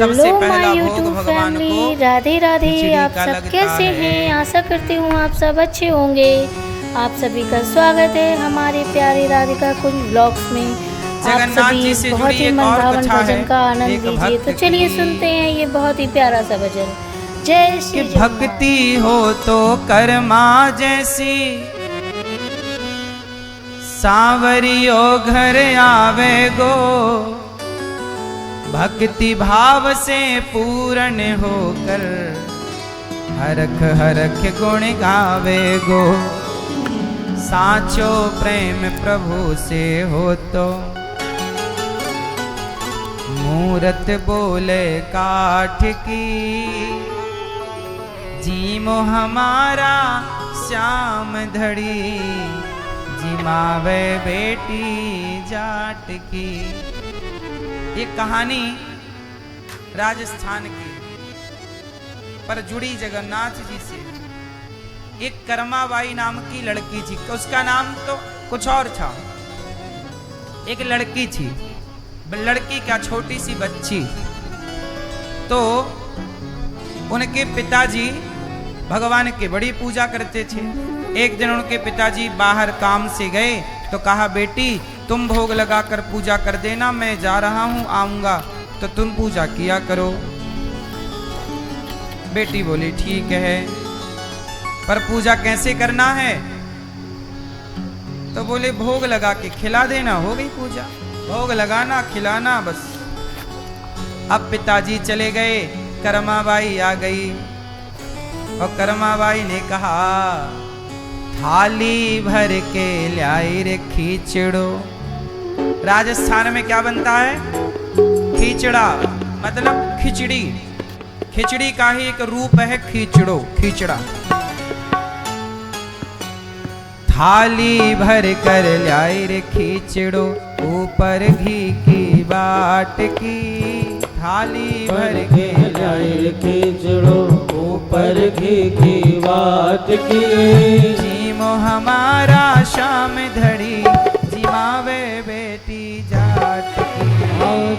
सबसे पहला भोग यूट्यूब भगवान को फैमिली, राधे राधे। खिचड़ी आप का सब लगता कैसे है। हैं? आशा करती हूँ आप सब अच्छे होंगे। आप सभी का स्वागत है हमारे प्यारे राधिका कुंज ब्लॉग्स में। आप जगन्नाथ जी सभी से बहुत जुड़ी ही एक और मनभावन कथा भजन है। का आनंद एक लीजिए। भक्त तो चलिए की सुनते हैं ये बहुत ही प्यारा सा भजन। जय श्री कि भक्ति हो तो कर्मा जैसी, सांवरियो घर आवे गो। भक्ति भाव से पूर्ण होकर हरख हरख गुण गावे गो। साचो प्रेम प्रभु से हो तो मूरत बोले काठ की। जीमो हमारा श्याम धड़ी, जिमावे बेटी जाट की। ये कहानी राजस्थान की पर जुड़ी जगन्नाथ जी से। एक कर्माबाई नाम की लड़की थी, उसका नाम तो कुछ और था। एक लड़की थी, लड़की क्या छोटी सी बच्ची। तो उनके पिताजी भगवान की बड़ी पूजा करते थे। एक दिन उनके पिताजी बाहर काम से गए तो कहा, बेटी तुम भोग लगाकर पूजा कर देना, मैं जा रहा हूं, आऊंगा तो तुम पूजा किया करो। बेटी बोली ठीक है, पर पूजा कैसे करना है? तो बोले भोग लगा के खिला देना, हो गई पूजा। भोग लगाना खिलाना बस। अब पिताजी चले गए, कर्माबाई आ गई और कर्माबाई ने कहा, थाली भर के लाई रे खींचड़ो। राजस्थान में क्या बनता है? खींचड़ा मतलब खिचड़ी। खिचड़ी का ही एक रूप है खींचड़ो, खींचड़ा। थाली भर कर लाई रे खींचड़ो, ऊपर घी की बाट की। थाली भर के लाई रे खींचड़ो, ऊपर घी की बाट की। जीमो हमारा शाम धड़ी, जिमावे बेटी जाट की।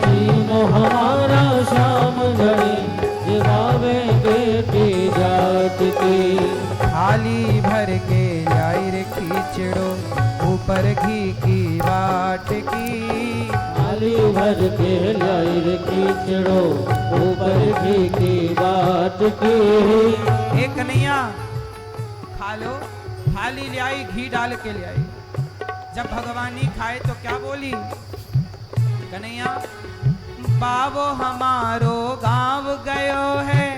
जीमो हमारा शाम धड़ी, जिमावे बेटी जाट की। थाली भर के लाई रे खींचड़ो, ऊपर घी की बाट की। थाली भर के लाई रे खींचड़ो, ऊपर घी की बाट की। एक कन्हैया खा लो। थाली ले आई, घी डाल के ले आई। जब भगवानी खाए तो क्या बोली कन्हैया, बाबो हमारो गांव गयो है।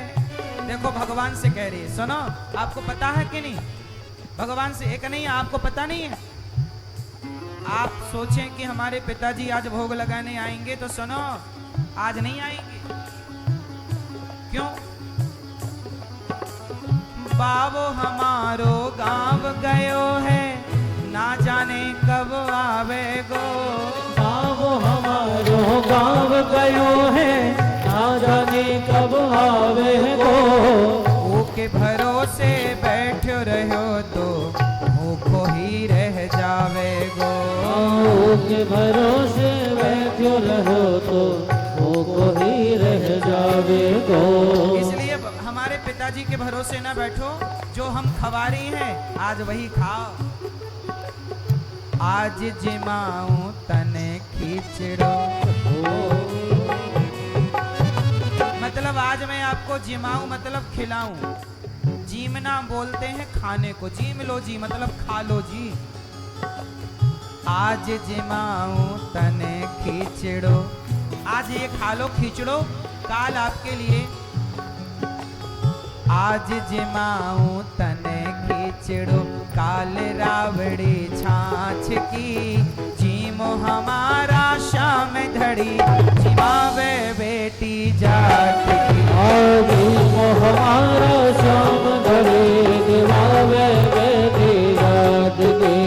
देखो भगवान से कह रही है, सुनो आपको पता है कि नहीं? भगवान से एक नहीं, आपको पता नहीं है? आप सोचें कि हमारे पिताजी आज भोग लगाने आएंगे, तो सुनो आज नहीं आएंगे। क्यों? बाबो हमारो गांव गयो है, ना जाने कब आवे गो। बाबो हमारो गांव गयो है, ना जाने कब आवे गो। के भरोसे बैठो रहो तो भूखो ही रह जावे गो। के भरोसे बैठो रहो तो भूखो ही रह जावे गो। इसलिए हमारे पिताजी के भरोसे ना बैठो, जो हम खवारी हैं आज वही खाओ। आज जिमाऊं तने खींचड़ो, मतलब आज मैं आपको जिमाऊं मतलब खिलाऊं। जीमना बोलते हैं खाने को, जीम लो जी मतलब खा लो जी। आज जिमाऊं तने खींचड़ो, आज ये खा लो खींचड़ो, काल आपके लिए। आज जिमाऊं तने खींचड़ो, काल रावड़ी छाछ की। जीमो हमारा शाम धड़ी, जिमावे बेटी जाट की। जीमो हमारा शाम धड़ी, जिमावे बेटी जाट की।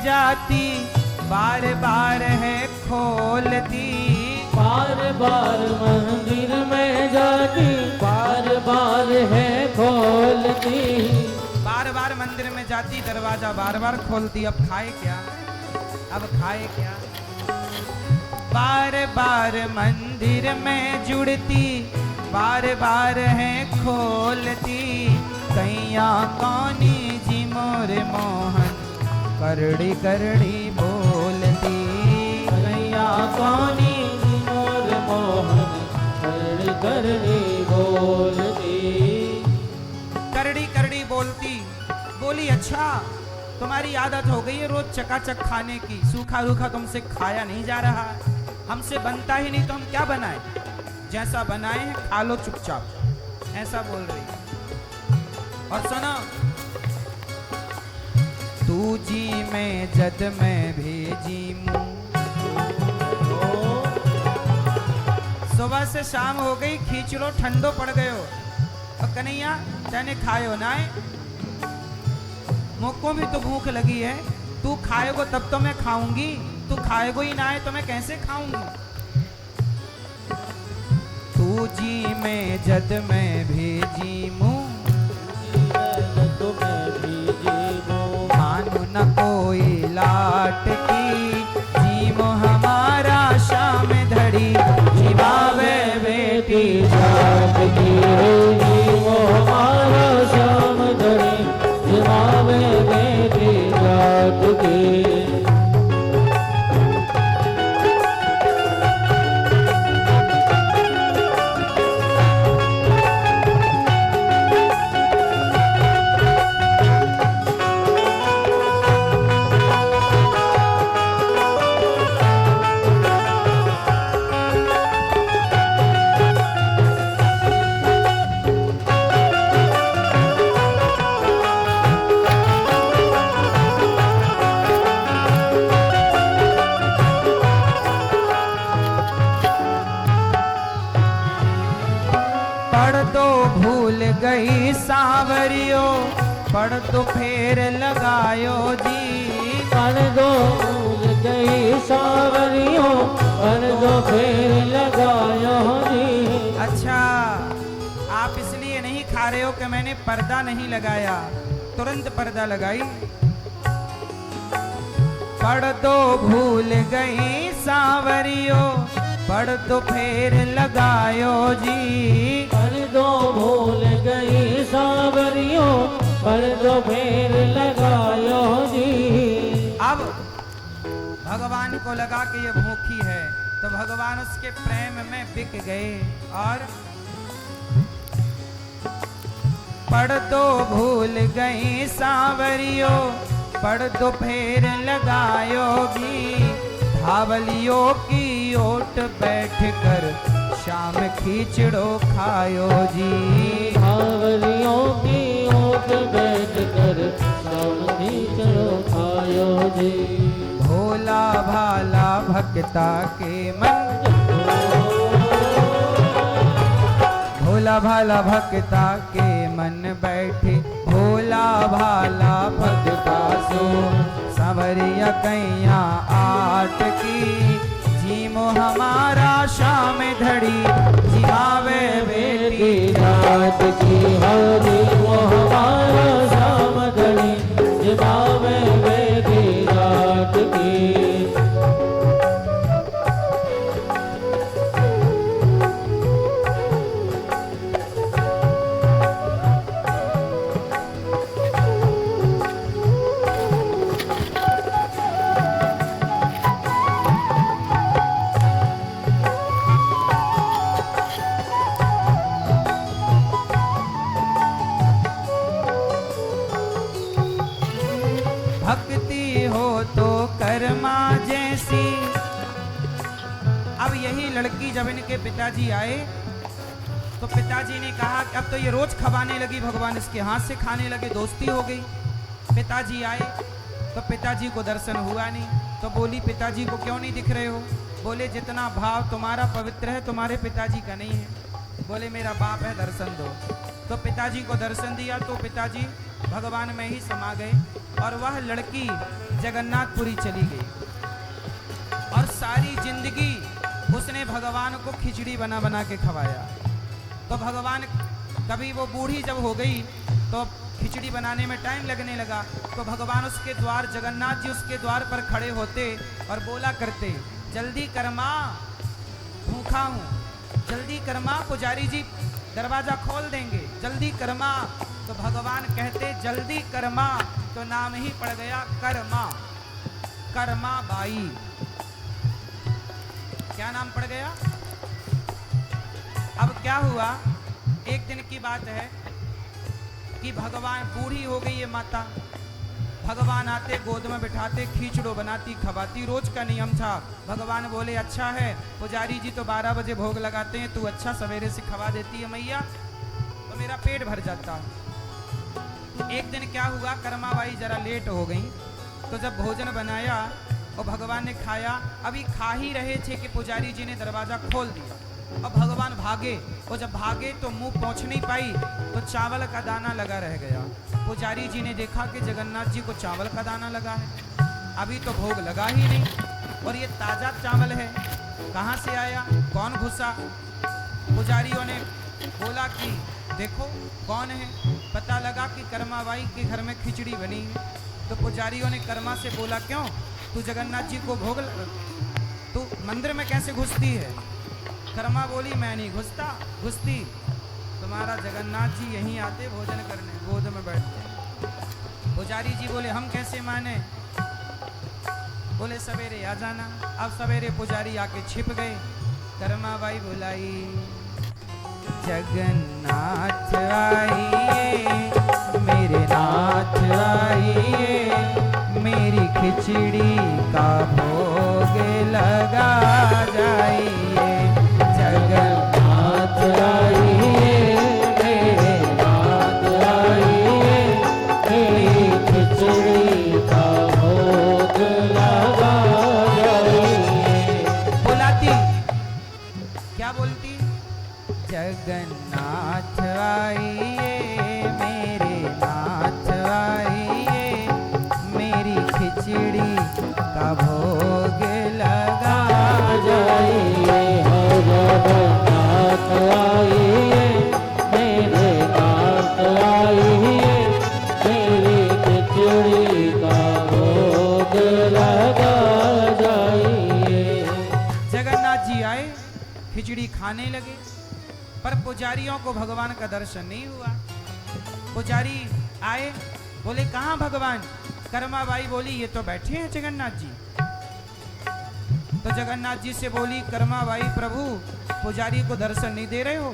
जाती बार बार है खोलती। बार बार मंदिर में जाती बार बार है खोलती। बार बार मंदिर में जाती दरवाजा बार बार खोलती। अब खाए क्या, अब खाए क्या। बार बार मंदिर में जुड़ती बार बार है खोलती। कैया कौनी जी मोर मोहन करड़ी करड़ी बोलती। कैया कौनी जी मोर मोहन करड़ी करड़ी बोलती। करड़ी करड़ी बोलती। बोली अच्छा तुम्हारी आदत हो गई है रोज चकाचक खाने की, सूखा रूखा तुमसे खाया नहीं जा रहा, हमसे बनता ही नहीं तो हम क्या बनाए, जैसा बनाए हैं खा लो चुपचाप, ऐसा बोल रही। और सुनो, तू जी में जद में भेजी मुँह। सुबह से शाम हो गई, खींच लो ठंडो पड़ गयो। और कन्हैया तेने खायो ना है, मुझको भी तो भूख लगी है, तू खाएगो तब तो मैं खाऊंगी, तू खाएगो ही ना है तो मैं कैसे खाऊंगी। तू जी में जद में भेजी मुँह, मानो न कोई लाट की, जीमो हमारा शाम धड़ी, जीवावे बेटी जात की। जीवो हमारा शाम धड़ी जीवावे बेटी जात की। गई सावरियो पढ़ तो फेर लगायो जी। पढ़ दो भूल गई सावरियो पढ़ दो फेर लगायो जी। अच्छा आप इसलिए नहीं खा रहे हो कि मैंने पर्दा नहीं लगाया, तुरंत पर्दा लगाई। पढ़ दो भूल गई सावरियो पढ़ तो फेर लगायो जी। पढ़ दो भूल गई सावरियो पढ़ दो फेर लगायो जी। अब भगवान को लगा कि ये भूखी है तो भगवान उसके प्रेम में बिक गए और पढ़ दो भूल गई सावरियो पढ़ दो फेर लगायोगी। धावलियों की ओट बैठ कर शाम खींचड़ो खायो जी। धावलियों की ओट बैठ कर शाम खींचड़ो खायो जी। भोला भाला भक्ता के मन भोला भाला भक्ता के मन बैठे भोला भाला भक्ता सो संवरिया कैया आट की। जीमो हमारा शाम धड़ी जियावे बेटी रात की। जीमो हमारा शाम धड़ी जियावे बेटी रात की। भक्ति हो तो कर्मा जैसी। अब यही लड़की जब इनके पिताजी आए तो पिताजी ने कहा कि अब तो ये रोज खवाने लगी, भगवान इसके हाथ से खाने लगे, दोस्ती हो गई। पिताजी आए तो पिताजी को दर्शन हुआ नहीं तो बोली पिताजी को क्यों नहीं दिख रहे हो? बोले जितना भाव तुम्हारा पवित्र है तुम्हारे पिताजी का नहीं है। बोले मेरा बाप है दर्शन दो। तो पिताजी को दर्शन दिया तो पिताजी भगवान में ही समा गए और वह लड़की जगन्नाथपुरी चली गई और सारी जिंदगी उसने भगवान को खिचड़ी बना बना के खवाया। तो भगवान कभी वो बूढ़ी जब हो गई तो खिचड़ी बनाने में टाइम लगने लगा, तो भगवान उसके द्वार, जगन्नाथ जी उसके द्वार पर खड़े होते और बोला करते, जल्दी कर माँ, भूखा हूँ, जल्दी कर माँ, पुजारी जी दरवाजा खोल देंगे, जल्दी कर माँ। तो भगवान कहते जल्दी कर माँ, तो नाम ही पड़ गया कर्मा, कर्मा बाई। क्या नाम पड़ गया? अब क्या हुआ, एक दिन की बात है कि भगवान, बूढ़ी हो गई है माता, भगवान आते, गोद में बिठाते, खिचड़ो बनाती, खवाती, रोज का नियम था। भगवान बोले अच्छा है, पुजारी जी तो 12 बजे भोग लगाते हैं, तू अच्छा सवेरे से खवा देती है मैया, तो मेरा पेट भर जाता। एक दिन क्या हुआ, कर्माबाई जरा लेट हो गई, तो जब भोजन बनाया और भगवान ने खाया, अभी खा ही रहे थे कि पुजारी जी ने दरवाजा खोल दिया और भगवान भागे, और जब भागे तो मुंह पहुंच नहीं पाई, तो चावल का दाना लगा रह गया। पुजारी जी ने देखा कि जगन्नाथ जी को चावल का दाना लगा है, अभी तो भोग लगा ही नहीं और ये ताजा चावल है, कहाँ से आया, कौन घुसा? पुजारियों ने बोला कि देखो कौन है, पता लगा कि कर्माबाई के घर में खिचड़ी बनी है। तो पुजारियों ने कर्मा से बोला क्यों, तू जगन्नाथ जी को भोग, तू मंदिर में कैसे घुसती है? कर्मा बोली मैं नहीं घुसती, तुम्हारा जगन्नाथ जी यहीं आते भोजन करने, गोद में बैठते। पुजारी जी बोले हम कैसे माने? बोले सवेरे आ जाना। अब सवेरे पुजारी आके छिप गए। कर्माबाई बुलाई, जगन्नाथ आइए मेरे नाथ आइए, मेरी खिचड़ी का भोग लगा जाइए। जगन्नाथ आइए मेरे नाथ आइए, मेरी खिचड़ी का भोग लगा जाइए। बुलाती, क्या बोलती? जगन्नाथ आइए मेरे नाथ आइए, मेरी खिचड़ी का भोग लगा जाइए। जगन्नाथ आइए मेरे नाथ आइए, मेरी खिचड़ी का भोग लगा जाइए। जगन्नाथ जी आए, खिचड़ी खाने लगे, पर पुजारियों को भगवान का दर्शन नहीं हुआ। पुजारी आए, बोले कहाँ भगवान? कर्माबाई बोली ये तो बैठे हैं जगन्नाथ जी। तो जगन्नाथ जी से बोली कर्माबाई प्रभु, पुजारी को दर्शन नहीं दे रहे हो?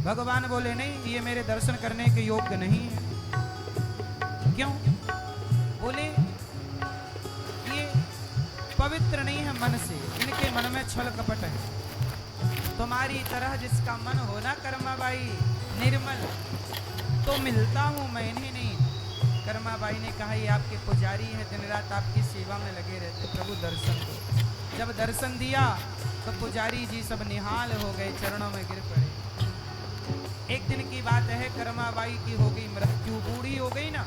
भगवान बोले नहीं, ये मेरे दर्शन करने के योग्य नहीं है। क्यों? बोले ये पवित्र नहीं है मन से, इनके मन में छल कपट है। तुम्हारी तरह जिसका मन हो ना कर्माबाई निर्मल, तो मिलता हूँ मैं इन्हें नहीं। कर्माबाई ने कहा ये आपके पुजारी हैं, दिन रात आपकी सेवा में लगे रहते, प्रभु दर्शन दो। जब दर्शन दिया तो पुजारी जी सब निहाल हो गए, चरणों में गिर पड़े। एक दिन की बात है, कर्माबाई की हो गई मृत्यु, बूढ़ी हो गई ना,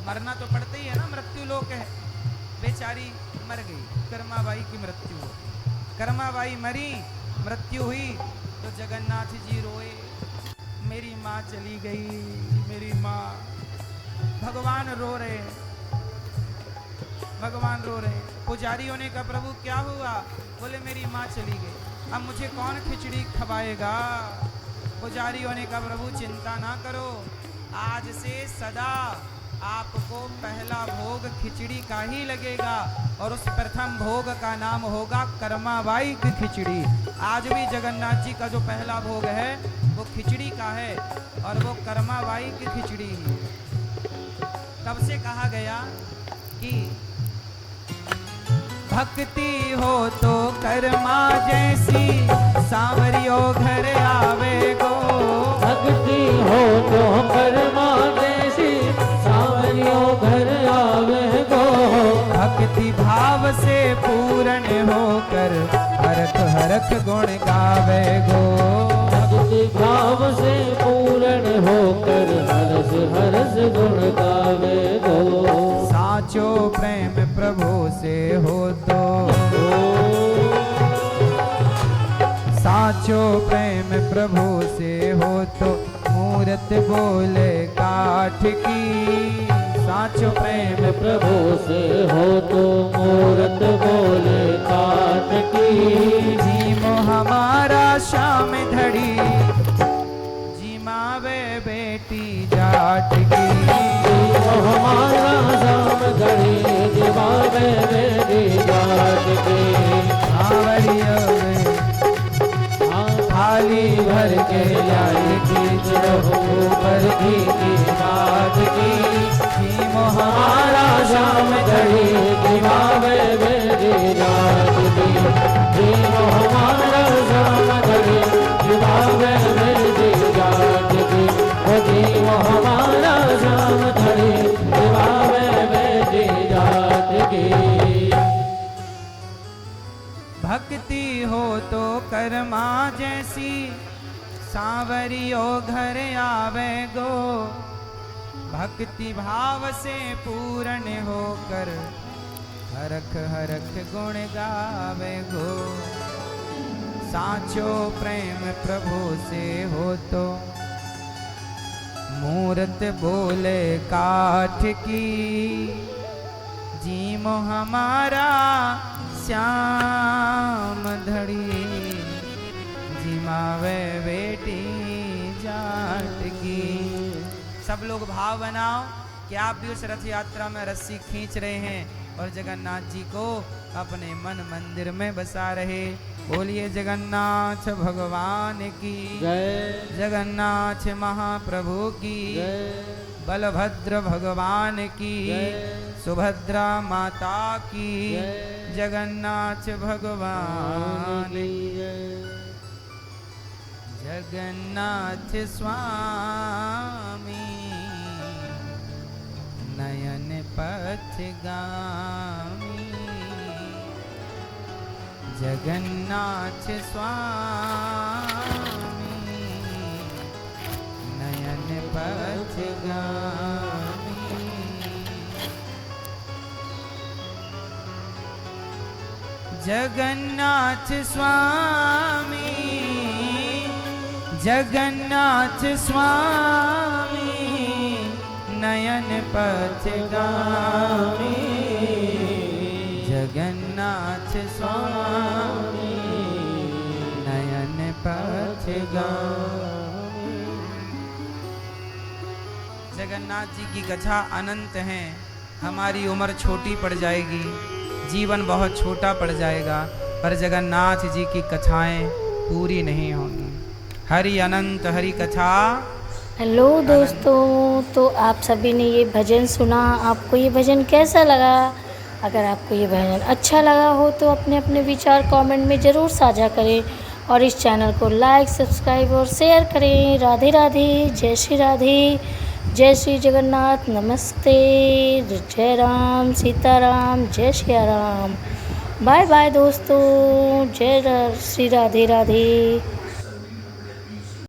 मरना तो पड़ता ही है ना, मृत्यु लोक है, बेचारी मर गई, कर्माबाई की मृत्यु हो गई। कर्माबाई मरी, मृत्यु हुई तो जगन्नाथ जी रोए, मेरी माँ चली गई, मेरी माँ। भगवान रो रहे, भगवान रो रहे। पुजारियों ने कहा प्रभु क्या हुआ? बोले मेरी माँ चली गई, अब मुझे कौन खिचड़ी खवाएगा? पुजारियों ने कहा प्रभु चिंता ना करो, आज से सदा आपको पहला भोग खिचड़ी का ही लगेगा, और उस प्रथम भोग का नाम होगा कर्माबाई की खिचड़ी। आज भी जगन्नाथ जी का जो पहला भोग है वो खिचड़ी का है, और वो कर्माबाई की खिचड़ी ही। तब से कहा गया कि भक्ति हो तो कर्मा जैसी, सांवरियो घर आवे गो। भक्ति हो तो कर्मा जैसी, सांवरियो घर आवे गो। भक्ति भाव से पूर्ण होकर हरख हरख गुण गावे गो। भक्ति भाव से पूर्ण होकर हर्ष हर्ष गुण गावे गो। साचो प्रेम प्रभु से हो तो, साचो प्रेम प्रभु से हो तो मूरत बोले काठ की। साचो प्रेम प्रभु से हो तो मूरत बोले काट की। जीमो हमारा श्याम धड़ी, जीमावे बेटी जाट की। जीमो हमारा श्याम धड़ी, जीमावे बेटी जाट की। सावरिया थाली भर के लाई खींचो ऊपर घी की बात की। जीमो हमारा श्याम धड़ी, जीमावे बेटी जाट की। जीमो हमारा श्याम धड़ी, जीमावे बेटी जाट की। ओ जीमो हमारा श्याम धड़ी, जीमावे बेटी जाट की। भक्ति हो तो कर्मा जैसी, सांवरियो घर आवे गो। भक्ति भाव से पूर्ण होकर हरख हरख गुण गावे गो। साचो प्रेम प्रभु से हो तो मूरत बोले काठ की। जीमो हमारा श्याम धड़ी, जिमावे बेटी जाट की। सब लोग भाव बनाओ कि आप भी उस रथ यात्रा में रस्सी खींच रहे हैं और जगन्नाथ जी को अपने मन मंदिर में बसा रहे। बोलिए जगन्नाथ भगवान की जय। जगन्नाथ महाप्रभु की जय। बलभद्र भगवान की जय। सुभद्रा माता की जय। जगन्नाथ भगवान जय। जगन्नाथ स्वामी नयन पथगामी। जगन्नाथ स्वामी नयन पथगामी। जगन्नाथ स्वामी, जगन्नाथ स्वामी नयन पथगामी। जगन्नाथ स्वामी नयन पथगामी। जगन्नाथ जी की कथा अनंत है। हमारी उम्र छोटी पड़ जाएगी, जीवन बहुत छोटा पड़ जाएगा, पर जगन्नाथ जी की कथाएं पूरी नहीं होंगी। हरि अनंत हरि कथा। हेलो दोस्तों, तो आप सभी ने ये भजन सुना, आपको ये भजन कैसा लगा? अगर आपको ये भजन अच्छा लगा हो तो अपने अपने विचार कमेंट में ज़रूर साझा करें और इस चैनल को लाइक, सब्सक्राइब और शेयर करें। राधे राधे, जय श्री राधे, जय श्री जगन्नाथ, नमस्ते, जय राम सीताराम, जय श्री राम। बाय बाय दोस्तों, जय श्री राधे राधे।